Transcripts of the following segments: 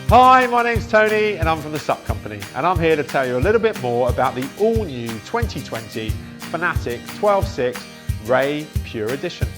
Hi, my name's Tony and I'm from the Sup Company, and I'm here to tell you a little bit more about the all-new 2020 Fanatec 12.6 Ray Pure Edition.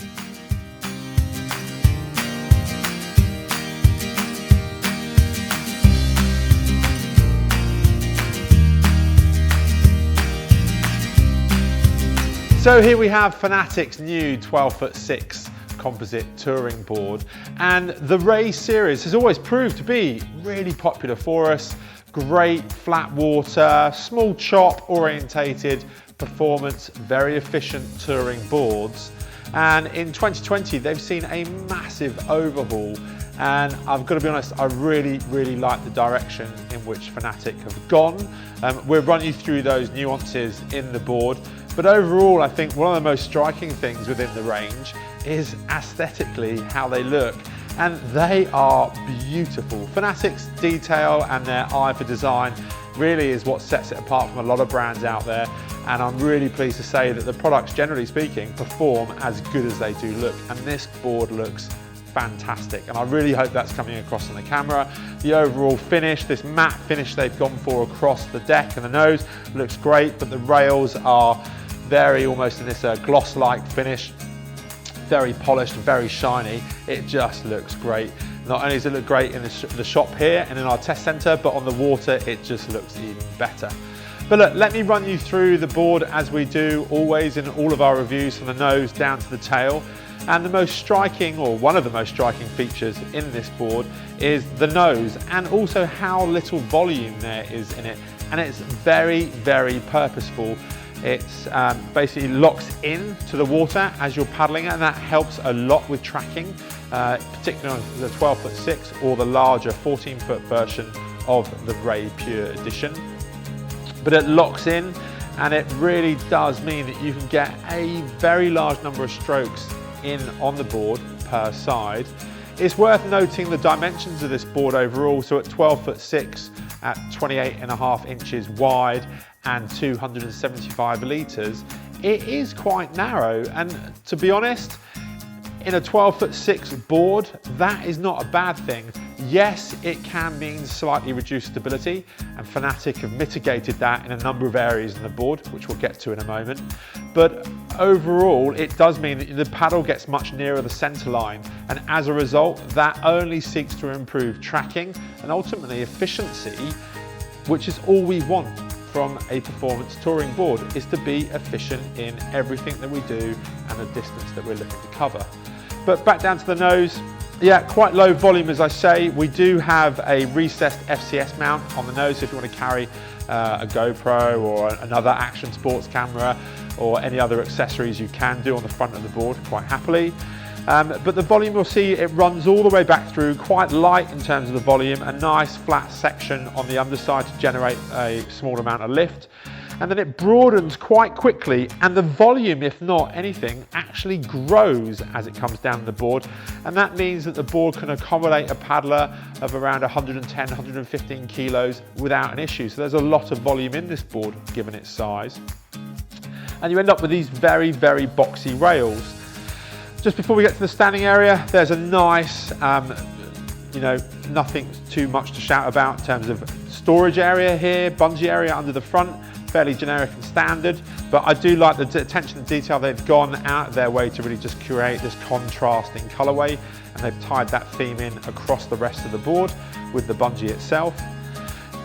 So here we have Fanatec's new 12.6 composite touring board, and the Ray series has always proved to be really popular for us. Great flat water, small chop orientated performance, very efficient touring boards, and in 2020 they've seen a massive overhaul, and I've got to be honest, I really like the direction in which Fanatec have gone. We'll run you through those nuances in the board, but overall I think one of the most striking things within the range is aesthetically how they look, and they are beautiful. Fanatec's detail and their eye for design really is what sets it apart from a lot of brands out there, and I'm really pleased to say that the products, generally speaking, perform as good as they do look, and this board looks fantastic, and I really hope that's coming across on the camera. The overall finish, this matte finish they've gone for across the deck and the nose, looks great, but the rails are very almost in this gloss-like finish. Very polished, very shiny. It just looks great. Not only does it look great in the shop here and in our test center, but on the water it just looks even better. But look, let me run you through the board as we do always in all of our reviews, from the nose down to the tail. And the most striking, or one of the most striking features in this board is the nose, and also how little volume there is in it. And it's very purposeful. It's basically locks in to the water as you're paddling it, and that helps a lot with tracking, particularly on the 12.6 or the larger 14-foot version of the Ray Pure Edition. But it locks in, and it really does mean that you can get a very large number of strokes in on the board per side. It's worth noting the dimensions of this board overall. So at 12.6 at 28.5 inches wide and 275 litres, it is quite narrow, and to be honest, in a 12.6 board, that is not a bad thing. Yes, it can mean slightly reduced stability, and Fanatec have mitigated that in a number of areas in the board, which we'll get to in a moment. But overall, it does mean that the paddle gets much nearer the center line, and as a result, that only seeks to improve tracking and ultimately efficiency, which is all we want from a performance touring board, is to be efficient in everything that we do and the distance that we're looking to cover. But back down to the nose, yeah, quite low volume as I say. We do have a recessed FCS mount on the nose, so if you want to carry a GoPro or another action sports camera or any other accessories, you can do on the front of the board quite happily. But the volume, you'll see it runs all the way back through, quite light in terms of the volume, a nice flat section on the underside to generate a small amount of lift. And then it broadens quite quickly, and the volume, if not anything, actually grows as it comes down the board. And that means that the board can accommodate a paddler of around 110, 115 kilos without an issue. So there's a lot of volume in this board given its size. And you end up with these very boxy rails. Just before we get to the standing area, there's a nice, nothing too much to shout about in terms of storage area here, bungee area under the front, fairly generic and standard, but I do like the attention to detail. They've gone out of their way to really just create this contrasting colorway, and they've tied that theme in across the rest of the board with the bungee itself.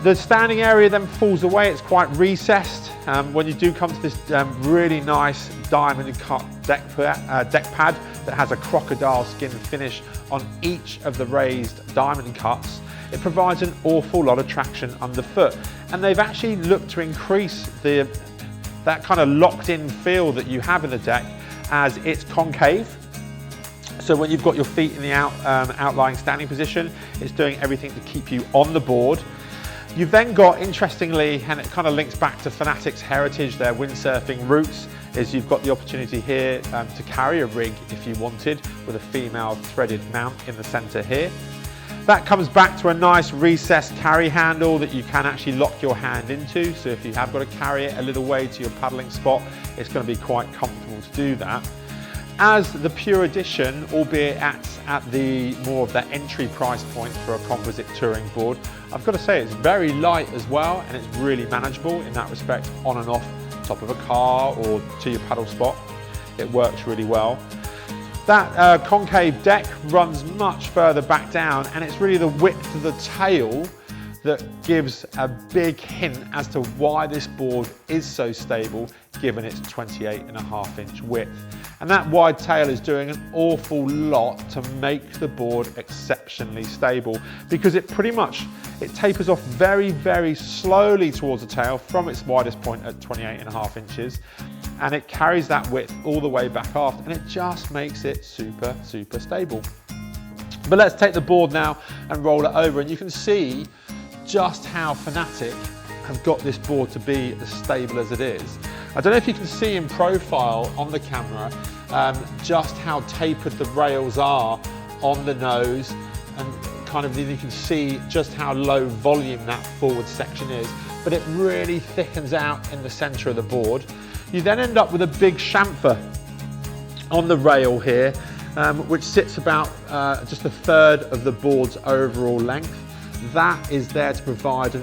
The standing area then falls away, it's quite recessed. When you do come to this really nice diamond cut deck pad that has a crocodile skin finish on each of the raised diamond cuts, it provides an awful lot of traction underfoot. And they've actually looked to increase that kind of locked in feel that you have in the deck as it's concave. So when you've got your feet in the outlying standing position, it's doing everything to keep you on the board. You've then got, interestingly, and it kind of links back to Fanatec's heritage, their windsurfing roots, is you've got the opportunity here to carry a rig if you wanted, with a female threaded mount in the center here. That comes back to a nice recessed carry handle that you can actually lock your hand into. So if you have got to carry it a little way to your paddling spot, it's going to be quite comfortable to do that. as the Pure Edition, albeit at the more of the entry price point for a composite touring board, I've got to say it's very light as well, and it's really manageable in that respect, on and off top of a car or to your paddle spot. It works really well. That concave deck runs much further back down, and it's really the width of the tail that gives a big hint as to why this board is so stable given its 28.5-inch width. And that wide tail is doing an awful lot to make the board exceptionally stable, because it tapers off very, very slowly towards the tail from its widest point at 28.5 inches, and it carries that width all the way back aft, and it just makes it super, super stable. But let's take the board now and roll it over, and you can see just how Fanatec have got this board to be as stable as it is. I don't know if you can see in profile on the camera just how tapered the rails are on the nose, and kind of you can see just how low volume that forward section is, but it really thickens out in the center of the board. You then end up with a big chamfer on the rail here, which sits about just a third of the board's overall length. That is there to provide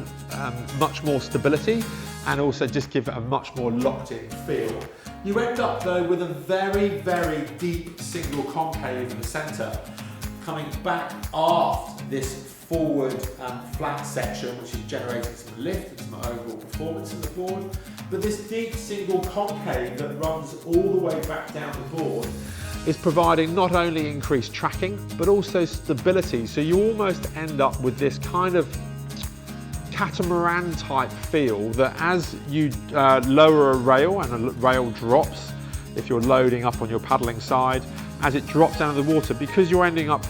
much more stability and also just give it a much more locked-in feel. You end up though with a very, very deep single concave in the centre, coming back aft this forward flat section, which is generating some lift and some overall performance in the board. But this deep single concave that runs all the way back down the board is providing not only increased tracking, but also stability. So you almost end up with this kind of catamaran type feel that as you lower a rail and a rail drops, if you're loading up on your paddling side, as it drops down the water, because you're ending up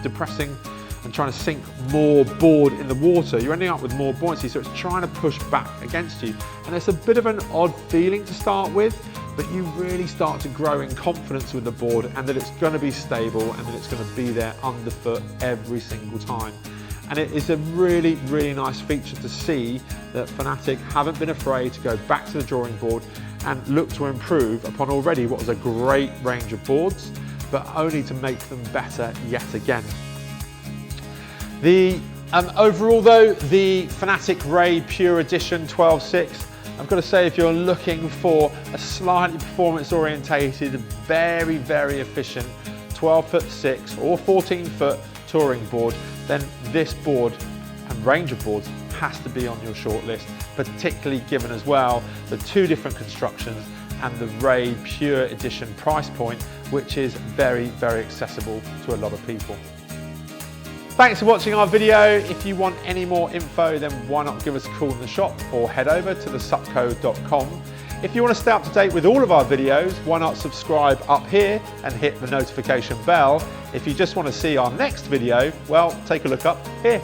depressing and trying to sink more board in the water, you're ending up with more buoyancy, so it's trying to push back against you. And it's a bit of an odd feeling to start with, but you really start to grow in confidence with the board, and that it's going to be stable and that it's going to be there underfoot every single time. And it is a really, really nice feature to see that Fanatec haven't been afraid to go back to the drawing board and look to improve upon already what was a great range of boards, but only to make them better yet again. Overall though, the Fanatec Ray Pure Edition 12.6, I've got to say, if you're looking for a slightly performance orientated, very, very efficient 12'6" or 14-foot touring board, then this board and range of boards has to be on your short list, particularly given as well the two different constructions and the Ray Pure Edition price point, which is very, very accessible to a lot of people. Thanks for watching our video. If you want any more info, then why not give us a call in the shop or head over to thesupco.com. If you want to stay up to date with all of our videos, why not subscribe up here and hit the notification bell. If you just want to see our next video, well, take a look up here.